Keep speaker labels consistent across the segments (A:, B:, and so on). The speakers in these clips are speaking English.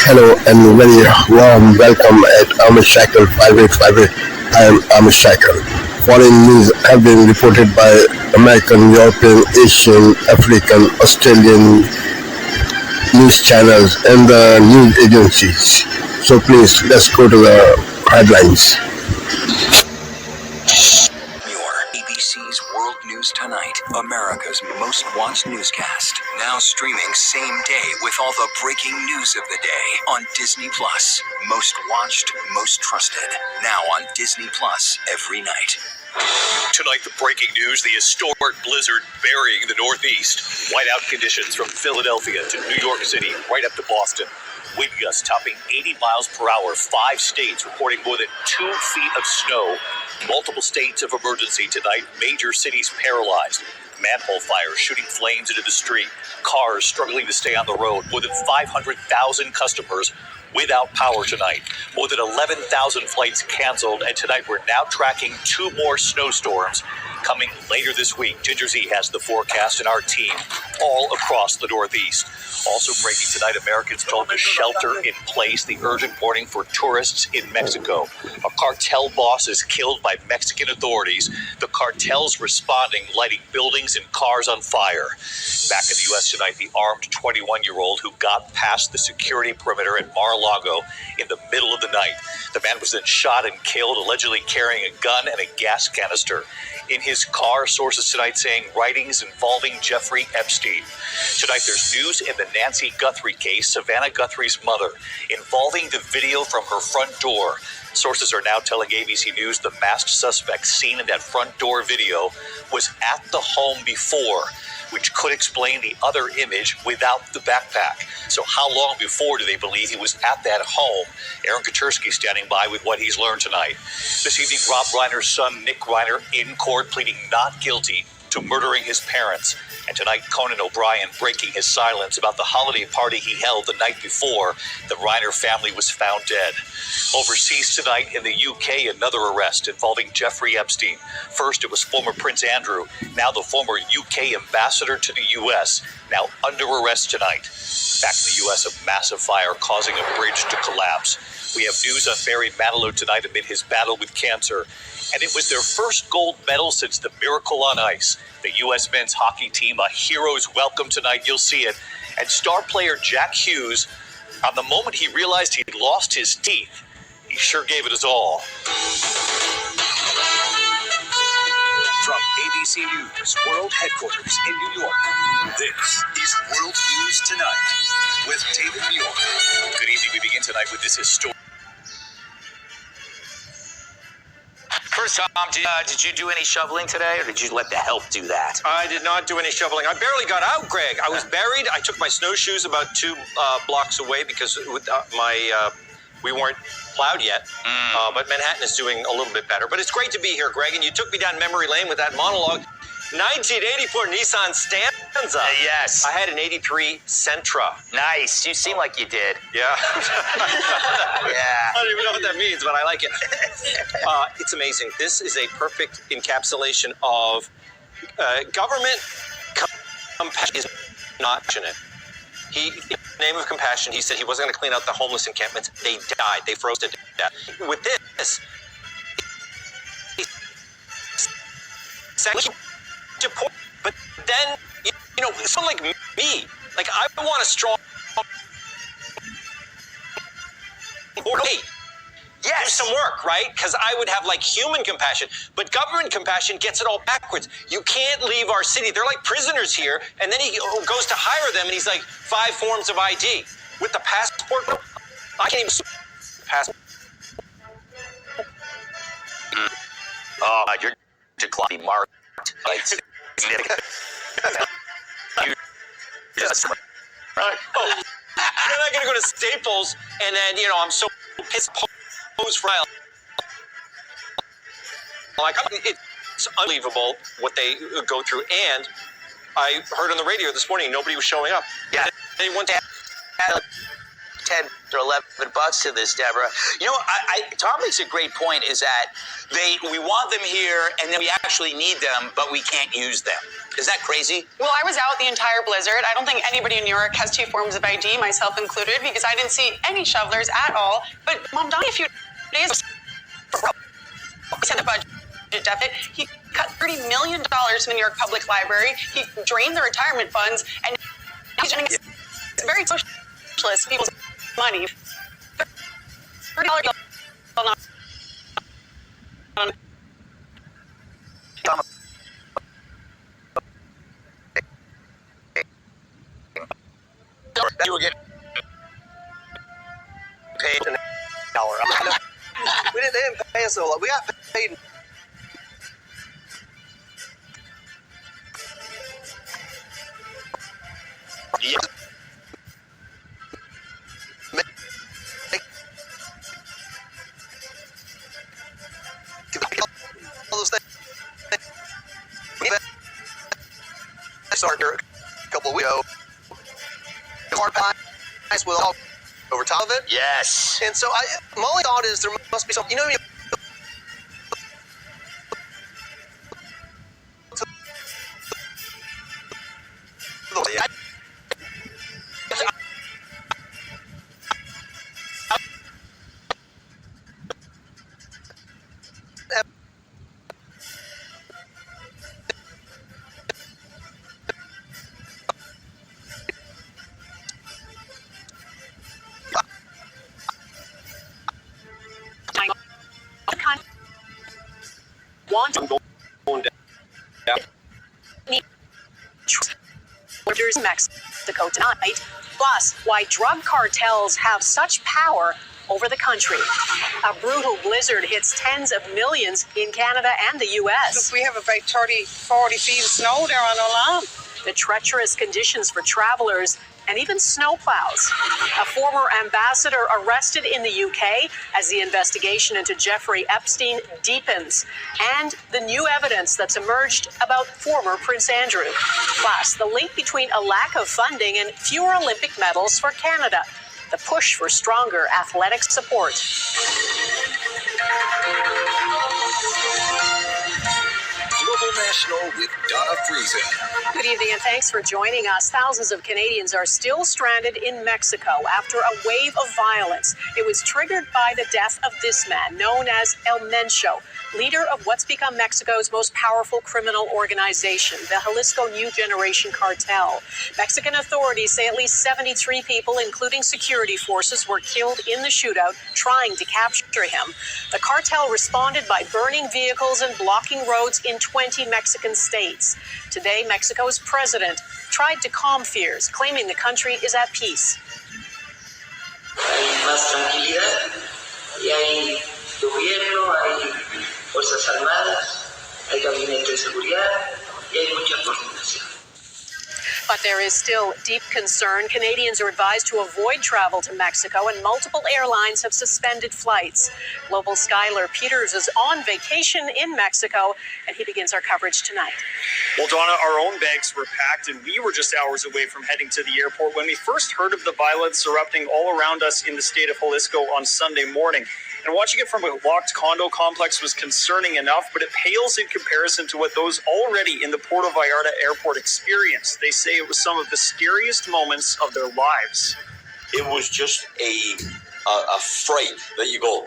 A: Hello and very warm welcome at Amish Shackle 5858. I am Amish Shackle. Foreign news have been reported by American, European, Asian, African, Australian news channels and the news agencies. So please, let's go to the headlines.
B: ABC's World News Tonight, America's most watched newscast. Now streaming same day with all the breaking news of the day on Disney Plus. Most watched, most trusted. Now on Disney Plus every night.
C: Tonight, the breaking news, the historic blizzard burying the Northeast. Whiteout conditions from Philadelphia to New York City, right up to Boston. Wind gusts topping 80 miles per hour. 5 states reporting more than 2 feet of snow. Multiple states of emergency tonight. Major cities paralyzed. Manhole fires shooting flames into the street. Cars struggling to stay on the road. More than 500,000 customers without power tonight. More than 11,000 flights canceled. And tonight we're now tracking 2 more snowstorms coming later this week. Ginger Z has the forecast and our team all across the Northeast. Also breaking tonight, Americans told to shelter in place. The urgent warning for tourists in Mexico. A cartel boss is killed by Mexican authorities. The cartel's responding, lighting buildings and cars on fire. Back in the U.S. tonight, the armed 21-year-old who got past the security perimeter at Mar-a-Lago in the middle of the night. The man was then shot and killed, allegedly carrying a gun and a gas canister. In his car, sources tonight saying writings involving Jeffrey Epstein. Tonight, there's news in the Nancy Guthrie case, Savannah Guthrie's mother, involving the video from her front door. Sources are now telling ABC News the masked suspect seen in that front door video was at the home before, which could explain the other image without the backpack. So how long before do they believe he was at that home? Aaron Katersky standing by with what he's learned tonight. This evening, Rob Reiner's son, Nick Reiner, in court pleading not guilty to murdering his parents. And tonight, Conan O'Brien breaking his silence about the holiday party he held the night before the Reiner family was found dead. Overseas tonight in the UK, another arrest involving Jeffrey Epstein. First, it was former Prince Andrew, now the former UK ambassador to the US, now under arrest tonight. Back in the US, a massive fire causing a bridge to collapse. We have news on Barry Manilow tonight amid his battle with cancer. And it was their first gold medal since the Miracle on Ice. The U.S. men's hockey team, a hero's welcome tonight. You'll see it. And star player Jack Hughes, on the moment he realized he'd lost his teeth, he sure gave it his all.
B: From ABC News World Headquarters in New York, this is World News Tonight with David Muir.
C: Good evening. We begin tonight with this historic.
D: First, Tom, did you do any shoveling today, or did you let the help do that?
E: I did not do any shoveling. I barely got out, Greg. I was buried. I took my snowshoes about 2 blocks away because we weren't plowed yet. But Manhattan is doing a little bit better. But it's great to be here, Greg, and you took me down memory lane with that monologue. 1984 Nissan Stanza.
D: Yes.
E: I had an 83 Sentra.
D: Nice. You seem like you did.
E: Yeah.
D: Yeah.
E: I don't even know what that means, but I like it. It's amazing. This is a perfect encapsulation of government compassion is not passionate. In the name of compassion, he said he wasn't going to clean out the homeless encampments. They died. They froze to death. With this, but then, you know, someone like me, like I want a strong. Yes, do some work, right? Because I would have like human compassion, but government compassion gets it all backwards. You can't leave our city. They're like prisoners here, and then he goes to hire them, and he's like 5 forms of ID with the passport. I can't even passport.
D: Oh, you're declining marked. Significant. You just right.
E: Oh, then I gotta go to Staples, and then I'm so pissed. Pose for like it's unbelievable what they go through. And I heard on the radio this morning nobody was showing up.
D: Yeah,
E: they want to
D: 10 or $11 to this, Deborah. You know, Tom makes a great point, is that we want them here and then we actually need them, but we can't use them. Is that crazy?
F: Well, I was out the entire blizzard. I don't think anybody in New York has 2 forms of ID, myself included, because I didn't see any shovelers at all. But Mom Donnie, a few days ago, said the budget deficit. He cut $30 million from the New York Public Library. He drained the retirement funds, and he's doing very socialist people's money. $30
E: You were getting paid an hour. They didn't pay us a lot. We got paid. Yeah. All those things. I started a couple of weeks ago. Hard pies with all over top of it.
D: Yes.
E: And so my only thought is there must be some, you know, I'm going down.
G: Borders Mexico tonight, plus why drug cartels have such power over the country. A brutal blizzard hits tens of millions in Canada and the U.S.
H: We have about 30, 40 feet of snow there on our lawn.
G: The treacherous conditions for travelers and even snowplows. A former ambassador arrested in the UK as the investigation into Jeffrey Epstein deepens, and the new evidence that's emerged about former Prince Andrew. Plus, the link between a lack of funding and fewer Olympic medals for Canada. The push for stronger athletic support.
B: Global National with Donna Friesen.
G: Good evening and thanks for joining us. Thousands of Canadians are still stranded in Mexico after a wave of violence. It was triggered by the death of this man, known as El Mencho, leader of what's become Mexico's most powerful criminal organization, the Jalisco New Generation Cartel. Mexican authorities say at least 73 people, including security forces, were killed in the shootout trying to capture him. The cartel responded by burning vehicles and blocking roads in 20 Mexican states. Today, Mexico's president tried to calm fears, claiming the country is at peace.
I: Hay más tranquilidad y hay gobierno, hay fuerzas armadas, hay gabinete de seguridad y hay mucha coordinación.
G: But there is still deep concern. Canadians are advised to avoid travel to Mexico, and multiple airlines have suspended flights. Global Skylar Peters is on vacation in Mexico, and he begins our coverage tonight.
J: Well, Donna, our own bags were packed, and we were just hours away from heading to the airport when we first heard of the violence erupting all around us in the state of Jalisco on Sunday morning. And watching it from a locked condo complex was concerning enough, but it pales in comparison to what those already in the Puerto Vallarta airport experienced. They say it was some of the scariest moments of their lives.
K: It was just a fright that you go,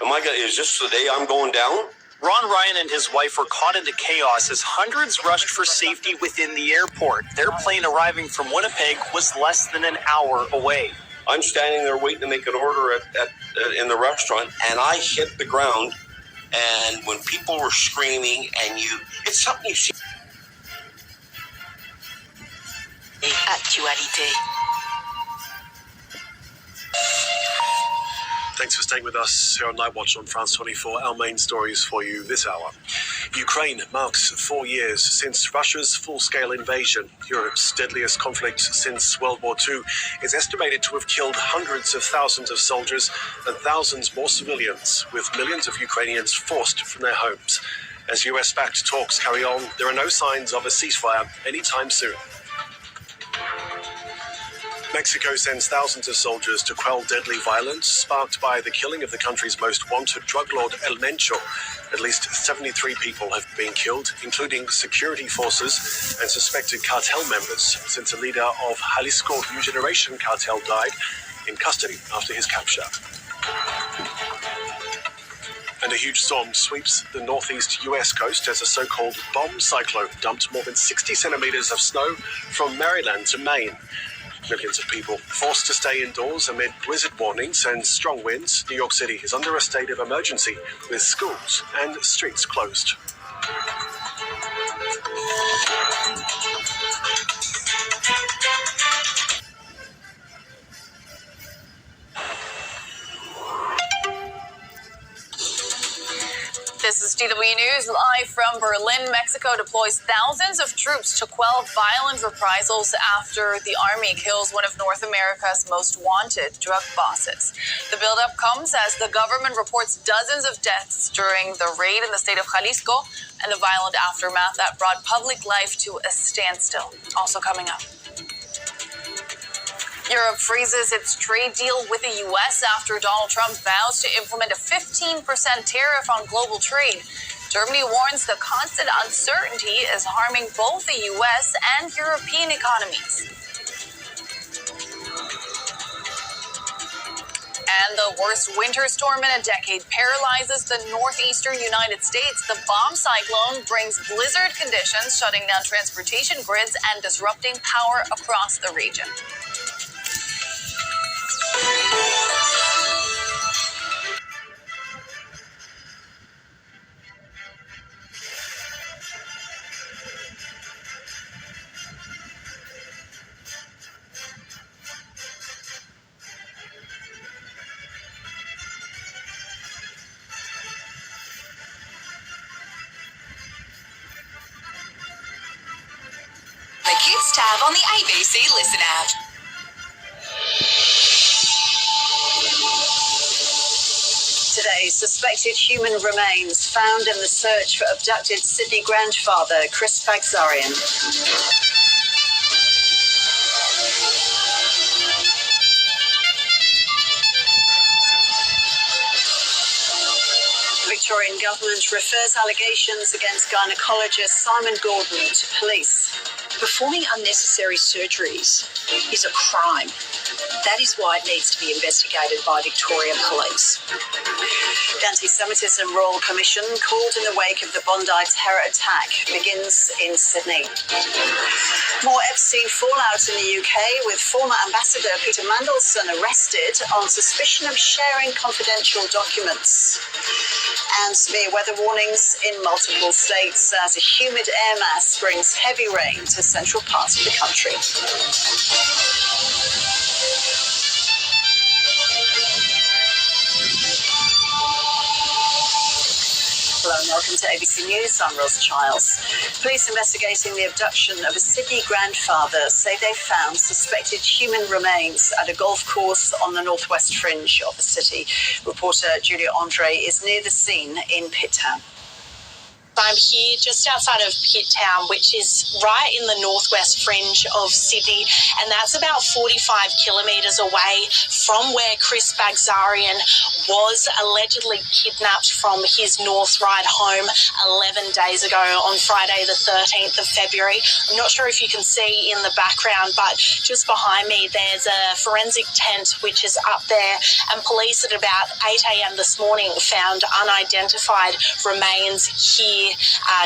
K: oh my God, is this the day I'm going down?
J: Ron Ryan and his wife were caught into chaos as hundreds rushed for safety within the airport. Their plane arriving from Winnipeg was less than an hour away.
K: I'm standing there waiting to make an order in the restaurant, and I hit the ground. And when people were screaming, and it's something you see.
G: Actualité.
L: Thanks for staying with us here on Night Watch on France 24. Our main stories for you this hour. Ukraine marks 4 years since Russia's full-scale invasion. Europe's deadliest conflict since World War II is estimated to have killed hundreds of thousands of soldiers and thousands more civilians, with millions of Ukrainians forced from their homes. As US-backed talks carry on, there are no signs of a ceasefire anytime soon. Mexico sends thousands of soldiers to quell deadly violence sparked by the killing of the country's most wanted drug lord El Mencho. At least 73 people have been killed, including security forces and suspected cartel members, since a leader of Jalisco New Generation cartel died in custody after his capture. And a huge storm sweeps the northeast US coast as a so-called bomb cyclone dumped more than 60 centimeters of snow from Maryland to Maine. Millions of people forced to stay indoors amid blizzard warnings and strong winds. New York City is under a state of emergency with schools and streets closed.
M: This is DW News, live from Berlin. Mexico deploys thousands of troops to quell violent reprisals after the army kills one of North America's most wanted drug bosses. The buildup comes as the government reports dozens of deaths during the raid in the state of Jalisco and the violent aftermath that brought public life to a standstill. Also coming up. Europe freezes its trade deal with the U.S. after Donald Trump vows to implement a 15% tariff on global trade. Germany warns the constant uncertainty is harming both the U.S. and European economies. And the worst winter storm in a decade paralyzes the northeastern United States. The bomb cyclone brings blizzard conditions, shutting down transportation grids and disrupting power across the region.
B: The Kids tab on the ABC Listen app.
G: Today, suspected human remains found in the search for abducted Sydney grandfather Chris Bagzarian. The Victorian government refers allegations against gynecologist Simon Gordon to police.
N: Performing unnecessary surgeries is a crime. That is why it needs to be investigated by Victorian Police.
G: The Anti-Semitism Royal Commission, called in the wake of the Bondi terror attack, begins in Sydney. More Epstein fallout in the UK, with former Ambassador Peter Mandelson arrested on suspicion of sharing confidential documents. And severe weather warnings in multiple states as a humid air mass brings heavy rain to central parts of the country. Hello and welcome to ABC News. I'm Rosa Childs. Police investigating the abduction of a Sydney grandfather say they found suspected human remains at a golf course on the northwest fringe of the city. Reporter Julia Andre is near the scene in Pitt Town.
O: I'm here just outside of Pitt Town, which is right in the northwest fringe of Sydney, and that's about 45 kilometres away from where Chris Bagzarian was allegedly kidnapped from his North Ryde home 11 days ago on Friday the 13th of February. I'm not sure if you can see in the background, but just behind me there's a forensic tent which is up there, and police at about 8 a.m. this morning found unidentified remains here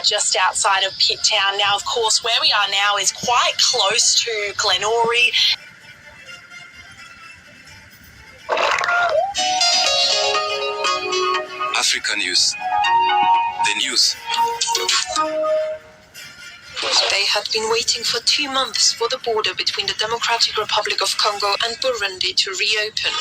O: just outside of Pitt Town. Now, of course, where we are now is quite close to Glenorrey.
B: Africa News. The news.
P: They had been waiting for 2 months for the border between the Democratic Republic of Congo and Burundi to reopen.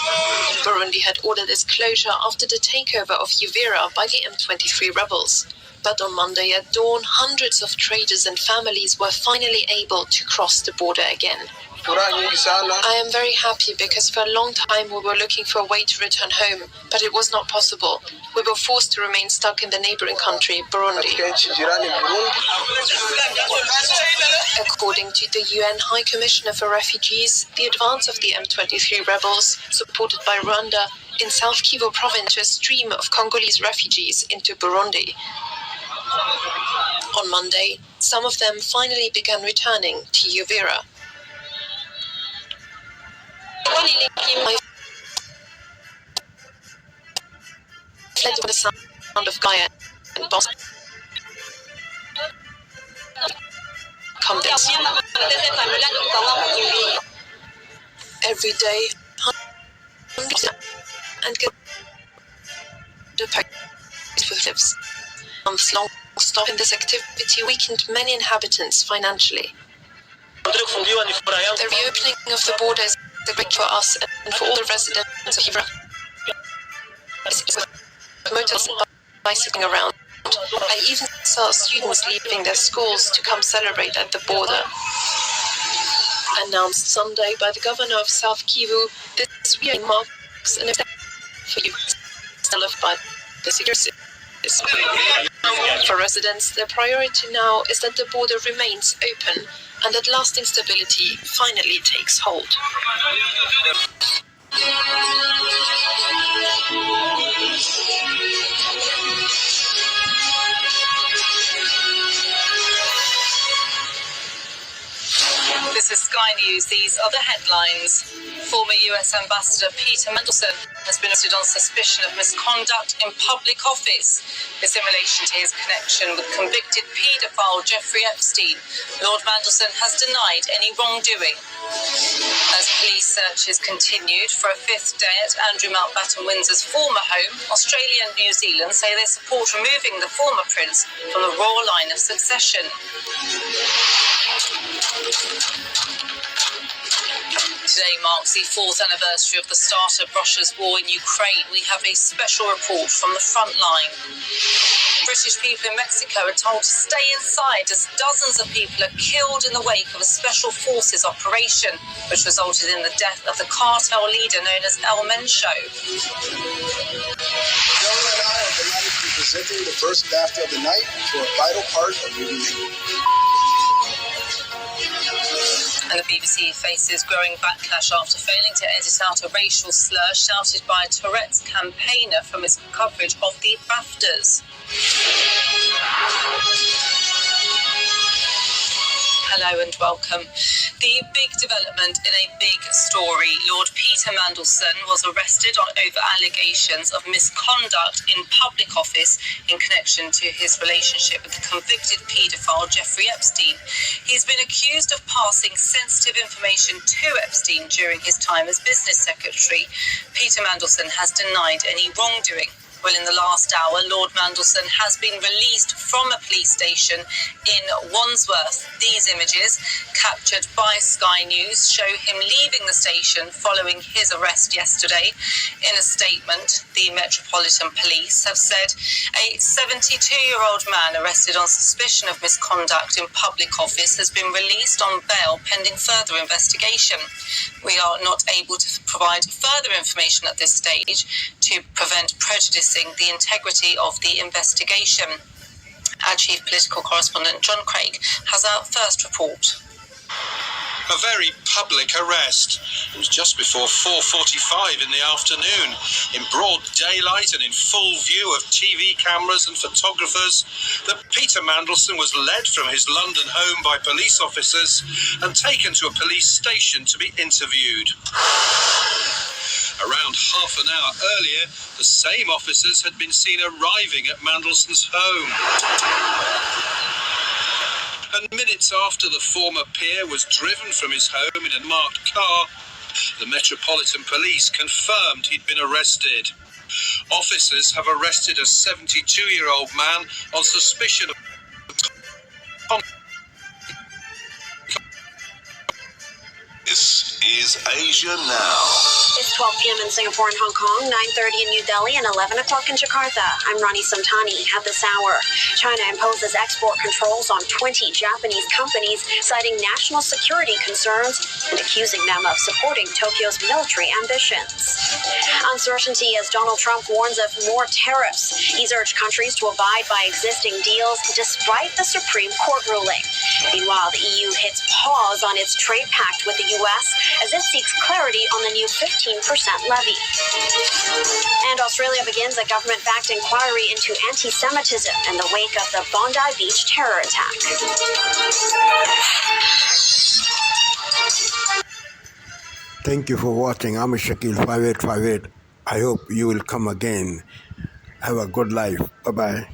P: Burundi had ordered its closure after the takeover of Uvira by the M23 rebels. But on Monday at dawn, hundreds of traders and families were finally able to cross the border again. I am very happy because for a long time we were looking for a way to return home, but it was not possible. We were forced to remain stuck in the neighboring country, Burundi. According to the UN High Commissioner for Refugees, the advance of the M23 rebels, supported by Rwanda, in South Kivu province to a stream of Congolese refugees into Burundi. On Monday, some of them finally began returning to Uvira. I fled with the sound of Gaia and Boss. Come this. Every day, hundreds and get the package with lives. Months-long stop in this activity weakened many inhabitants financially. The reopening of the border is great for us and for all the residents of Uvira. Motors bicycling around. I even saw students leaving their schools to come celebrate at the border. Announced Sunday by the governor of South Kivu, this weekend marks an event for you, loved by the security. For residents, their priority now is that the border remains open and that lasting stability finally takes hold.
M: This is Sky News. These are the headlines. Former US Ambassador Peter Mandelson has been arrested on suspicion of misconduct in public office. This in relation to his connection with convicted paedophile Jeffrey Epstein. Lord Mandelson has denied any wrongdoing. As police searches continued for a fifth day at Andrew Mountbatten Windsor's former home, Australia and New Zealand say they support removing the former prince from the royal line of succession. Today marks the 4th anniversary of the start of Russia's war in Ukraine. We have a special report from the front line. British people in Mexico are told to stay inside as dozens of people are killed in the wake of a special forces operation, which resulted in the death of the cartel leader known as El Mencho.
Q: Joe and I are delighted to be presenting the first BAFTA of the night for a vital part of movie making.
M: And the BBC faces growing backlash after failing to edit out a racial slur shouted by a Tourette's campaigner from its coverage of the BAFTAs. Hello and welcome. The big development in a big story. Lord Peter Mandelson was arrested over allegations of misconduct in public office in connection to his relationship with the convicted paedophile Jeffrey Epstein. He's been accused of passing sensitive information to Epstein during his time as business secretary. Peter Mandelson has denied any wrongdoing. Well, in the last hour, Lord Mandelson has been released from a police station in Wandsworth. These images, captured by Sky News, show him leaving the station following his arrest yesterday. In a statement, the Metropolitan Police have said a 72-year-old man arrested on suspicion of misconduct in public office has been released on bail pending further investigation. We are not able to provide further information at this stage to prevent prejudicing the integrity of the investigation. Our chief political correspondent, John Craig, has our first report.
R: A very public arrest. It was just before 4:45 in the afternoon. In broad daylight and in full view of TV cameras and photographers, that Peter Mandelson was led from his London home by police officers and taken to a police station to be interviewed. Around half an hour earlier, the same officers had been seen arriving at Mandelson's home. And minutes after the former peer was driven from his home in a marked car, the Metropolitan Police confirmed he'd been arrested. Officers have arrested a 72-year-old man on suspicion of...
S: This is Asia Now. It's 12 p.m. in Singapore and Hong Kong, 9:30 in New Delhi, and 11 o'clock in Jakarta. I'm Rani Samtani. At this hour, China imposes export controls on 20 Japanese companies, citing national security concerns and accusing them of supporting Tokyo's military ambitions. Uncertainty as Donald Trump warns of more tariffs. He's urged countries to abide by existing deals despite the Supreme Court ruling. Meanwhile, the EU hits pause on its trade pact with the U.S. as it seeks clarity on the new 15% levy. And Australia begins a government-backed inquiry into anti-Semitism in the wake of the Bondi Beach terror attack.
A: Thank you for watching. I'm Shakil 5858. I hope you will come again. Have a good life. Bye-bye.